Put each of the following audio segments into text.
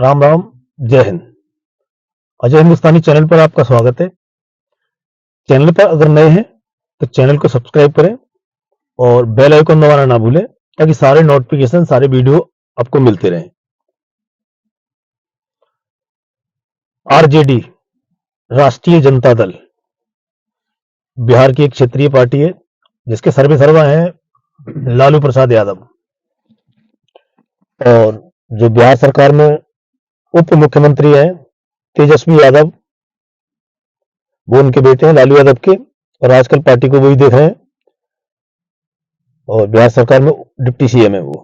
राम राम। जय हिंद। अजय हिंदुस्तानी चैनल पर आपका स्वागत है। चैनल पर अगर नए हैं तो चैनल को सब्सक्राइब करें और बेल आइकन दबाना ना भूलें ताकि सारे नोटिफिकेशन सारे वीडियो आपको मिलते रहें। आरजेडी राष्ट्रीय जनता दल बिहार की एक क्षेत्रीय पार्टी है जिसके सर्वे सर्वा हैं लालू प्रसाद यादव, और जो बिहार सरकार में उप मुख्यमंत्री हैं तेजस्वी यादव, वो उनके बेटे हैं लालू यादव के, और आजकल पार्टी को वही देख रहे हैं और बिहार सरकार में डिप्टी सीएम है वो।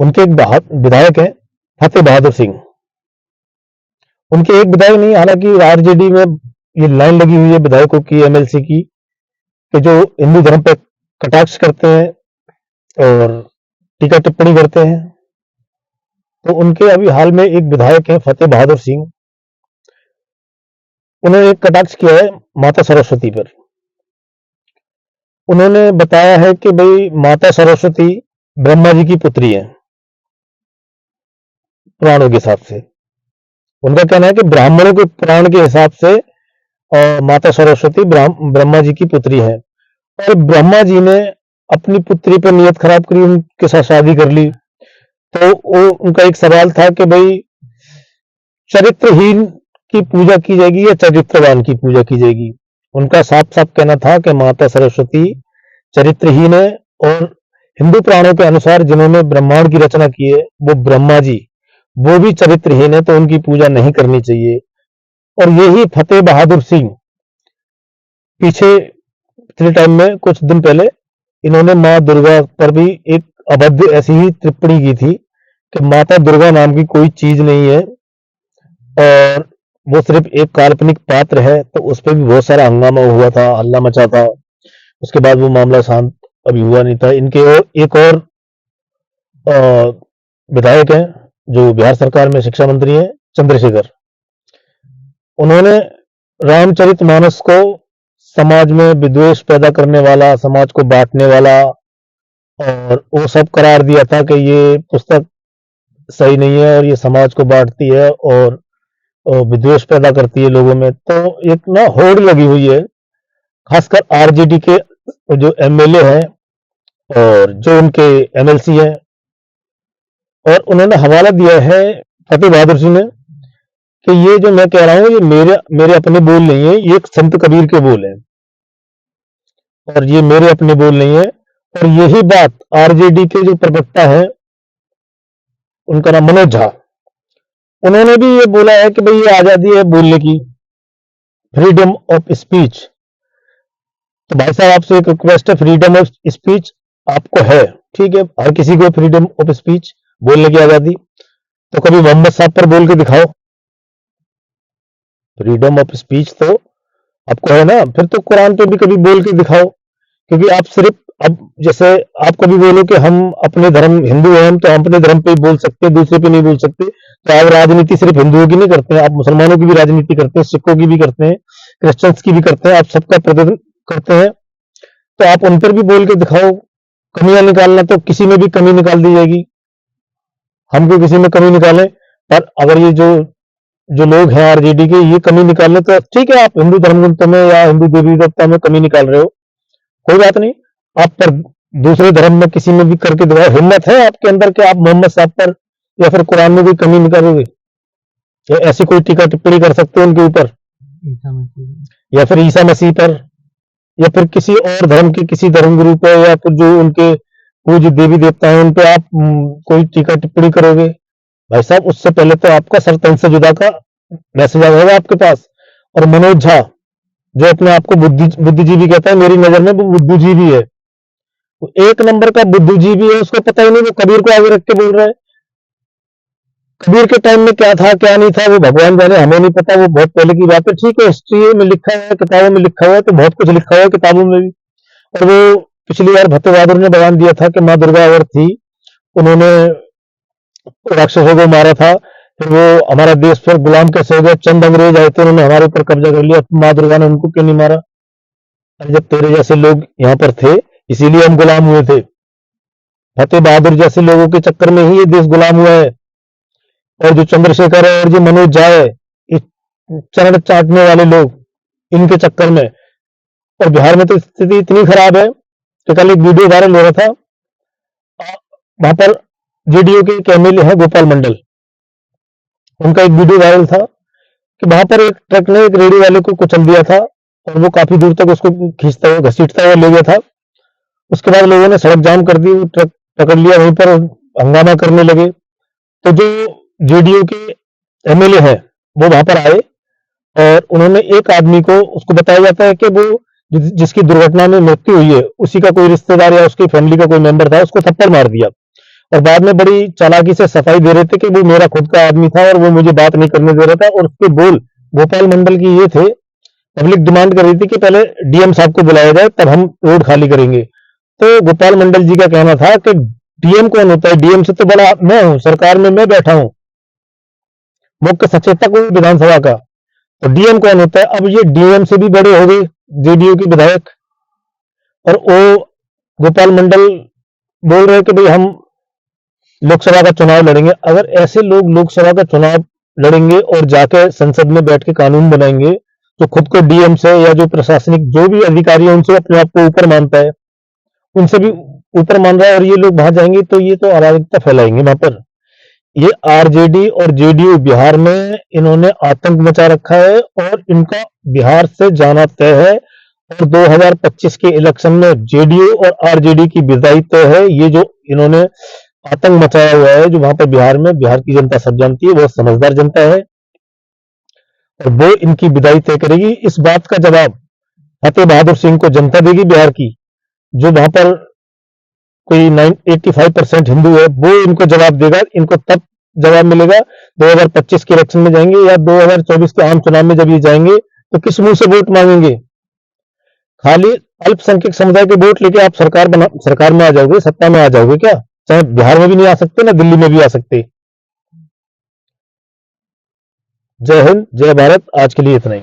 उनके एक विधायक हैं फतेह बहादुर सिंह। उनके एक विधायक नहीं, हालांकि आरजेडी में ये लाइन लगी हुई है विधायकों की, एमएलसी की, कि जो हिंदू धर्म पर कटाक्ष करते हैं और टीका टिप्पणी करते हैं। तो उनके अभी हाल में एक विधायक है फतेह बहादुर सिंह, उन्होंने एक कटाक्ष किया है माता सरस्वती पर। उन्होंने बताया है कि भाई माता सरस्वती ब्रह्मा जी की पुत्री है पुराणों के हिसाब से। उनका कहना है कि ब्राह्मणों के पुराण के हिसाब से माता सरस्वती ब्रह्मा जी की पुत्री है, और ब्रह्मा जी ने अपनी पुत्री पर नियत खराब करी, उनके साथ शादी कर ली। तो उनका एक सवाल था कि भाई चरित्रहीन की पूजा की जाएगी या चरित्रवान की पूजा की जाएगी। उनका साफ साफ कहना था कि माता सरस्वती चरित्रहीन है, और हिंदू पुराणों के अनुसार जिन्होंने ब्रह्मांड की रचना की है वो ब्रह्मा जी, वो भी चरित्रहीन है, तो उनकी पूजा नहीं करनी चाहिए। और यही फतेह बहादुर सिंह पीछे पिछले टाइम में कुछ दिन पहले इन्होंने मां दुर्गा पर भी एक अभद्र ऐसी ही टिप्पणी की थी कि माता दुर्गा नाम की कोई चीज नहीं है और वो सिर्फ एक काल्पनिक पात्र है। तो उस पर भी बहुत सारा हंगामा हुआ था, हल्ला मचा था। उसके बाद वो मामला शांत अभी हुआ नहीं था। इनके एक और विधायक हैं जो बिहार सरकार में शिक्षा मंत्री हैं, चंद्रशेखर। उन्होंने रामचरितमानस को समाज में विद्वेष पैदा करने वाला, समाज को बांटने वाला, और वो सब करार दिया था कि ये पुस्तक सही नहीं है और ये समाज को बांटती है और विद्वेष पैदा करती है लोगों में। तो एक ना होड़ लगी हुई है, खासकर आरजेडी के जो एमएलए हैं और जो उनके एमएलसी हैं। और उन्होंने हवाला दिया है फतेह बहादुर सिंह ने कि ये जो मैं कह रहा हूं ये मेरे अपने बोल नहीं है, ये एक संत कबीर के बोल हैं और ये मेरे अपने बोल नहीं है। और यही बात आरजेडी के जो प्रवक्ता है, उनका नाम मनोज झा, उन्होंने भी ये बोला है कि भाई ये आजादी है बोलने की, फ्रीडम ऑफ स्पीच। तो भाई साहब आपसे एक रिक्वेस्ट है, फ्रीडम ऑफ स्पीच आपको है, ठीक है, हर किसी को फ्रीडम ऑफ स्पीच, बोलने की आजादी। तो कभी मोहम्मद साहब पर बोल के दिखाओ, फ्रीडम ऑफ स्पीच तो आपको है ना। फिर तो कुरान पे भी कभी बोल के दिखाओ, क्योंकि आप सिर्फ अब जैसे आप कभी बोलो कि हम अपने धर्म हिंदू हैं, तो हम अपने धर्म पे ही बोल सकते हैं, दूसरे पे नहीं बोल सकते। तो आप राजनीति सिर्फ हिंदुओं की नहीं करते हैं, आप मुसलमानों की भी राजनीति करते हैं, सिखों की भी करते हैं, क्रिश्चियंस की भी करते हैं, आप सबका प्रतिनिधित्व करते हैं। तो आप उन पर भी बोल के दिखाओ। कमियां निकालना तो किसी में भी कमी निकाल दी जाएगी, हमको किसी में कमी निकालें। पर अगर ये जो जो लोग हैं आरजेडी के, ये कमी निकालने तो ठीक है, आप हिंदू धर्म ग्रंथों में या हिंदू देवी देवता में कमी निकाल रहे हो, कोई बात नहीं। आप पर दूसरे धर्म में किसी में भी करके दिखाओ। हिम्मत है आपके अंदर कि आप मोहम्मद साहब पर या फिर कुरान में कोई कमी निकालोगे, या ऐसी कोई टीका टिप्पणी कर सकते हो उनके ऊपर, या फिर ईसा मसीह पर, या फिर किसी और धर्म के किसी धर्म गुरु पर, या फिर जो उनके पूज्य देवी देवता हैं उन पे आप कोई टीका टिप्पणी करोगे। भाई साहब उससे पहले तो आपका सर तन से जुदा का मैसेज आ जाएगा आपके पास। और मनोज झा जो अपने आप को बुद्धिजीवी कहता है, मेरी नजर में वो बुद्धिजीवी है, वो एक नंबर का बुद्धिजीवी है। उसको पता ही नहीं, वो कबीर को आगे रख के बोल रहा है। कबीर के टाइम में क्या था क्या नहीं था वो भगवान जाने, हमें नहीं पता, वो बहुत पहले की बात है। ठीक है, हिस्ट्री में लिखा है, किताबों में लिखा हुआ है, तो बहुत कुछ लिखा हुआ है किताबों में भी। और वो पिछली बार फतेह बहादुर ने बयान दिया था कि माँ दुर्गा अगर थी, उन्होंने राक्षसों को मारा था, फिर वो हमारा देश पर गुलाम कैसे हो गया, चंद अंग्रेज आए थे, उन्होंने हमारे ऊपर कब्जा कर लिया, माँ दुर्गा ने उनको क्यों नहीं मारा? अरे जब तेरे जैसे लोग यहाँ पर थे इसीलिए हम गुलाम हुए थे। फतेह बहादुर जैसे लोगों के चक्कर में ही ये देश गुलाम हुआ है। और जो चंद्रशेखर है और जो मनोज झा है, ये चरण चाटने वाले लोग, इनके चक्कर में। और बिहार में तो स्थिति इतनी खराब है कि कल एक वीडियो वायरल हो रहा था, वहां पर जेडीयू के एक एमएलए है गोपाल मंडल, उनका एक वीडियो वायरल था कि वहां पर एक ट्रक ने एक रेडी वाले को कुचल दिया था और वो काफी दूर तक उसको खींचता हुआ घसीटता हुआ ले गया था। उसके बाद लोगों ने सड़क जाम कर दी, वो ट्रक पकड़ लिया, वहीं पर हंगामा करने लगे। तो जो जेडीयू के एमएलए है वो वहां पर आए और उन्होंने एक आदमी को, उसको बताया जाता है कि वो जिसकी दुर्घटना में मृत्यु हुई है उसी का कोई रिश्तेदार या उसकी फैमिली का कोई मेंबर था, उसको थप्पड़ मार दिया और बाद में बड़ी चालाकी से सफाई दे रहे थे कि वो मेरा खुद का आदमी था और वो मुझे बात नहीं करने दे रहा था। और उसके बोल गोपाल मंडल की ये थे, पब्लिक डिमांड कर रही थी कि पहले डीएम साहब को बुलाया जाए तब हम रोड खाली करेंगे। तो गोपाल मंडल जी का कहना था कि डीएम कौन होता है, डीएम से तो बड़ा मैं हूं, सरकार में मैं बैठा हूं, मुख्य सचेतक हूं विधानसभा का, तो डीएम कौन होता है। अब ये डीएम से भी बड़े हो गए जेडीयू के विधायक, और वो गोपाल मंडल बोल रहे हैं कि भाई हम लोकसभा का चुनाव लड़ेंगे। अगर ऐसे लोग लोकसभा का चुनाव लड़ेंगे और जाकर संसद में बैठ के कानून बनाएंगे, तो खुद को डीएम से या जो प्रशासनिक जो भी अधिकारी है उनसे अपने आप को ऊपर मानता है, उनसे भी ऊपर मान रहा है, और ये लोग वहां जाएंगे तो ये तो अराजकता फैलाएंगे वहां पर। ये आरजेडी और जेडीयू बिहार में इन्होंने आतंक मचा रखा है और इनका बिहार से जाना तय है। और 2025 के इलेक्शन में जेडीयू और आरजेडी की विदाई तय है। ये जो इन्होंने आतंक मचाया हुआ है जो वहां पर बिहार में, बिहार की जनता सब जानती है, बहुत समझदार जनता है और वो इनकी विदाई तय करेगी। इस बात का जवाब फतेह बहादुर सिंह को जनता देगी बिहार की, जो वहां पर कोई 85% हिंदू है, वो इनको जवाब देगा। इनको तब जवाब मिलेगा 2025 के इलेक्शन में जाएंगे या 2024 के आम चुनाव में जब ये जाएंगे तो किस मुंह से वोट मांगेंगे। खाली अल्पसंख्यक समुदाय के वोट लेके आप सरकार में आ जाओगे, सत्ता में आ जाओगे क्या? चाहे बिहार में भी नहीं आ सकते ना दिल्ली में भी आ सकते। जय हिंद, जय भारत। आज के लिए इतना ही।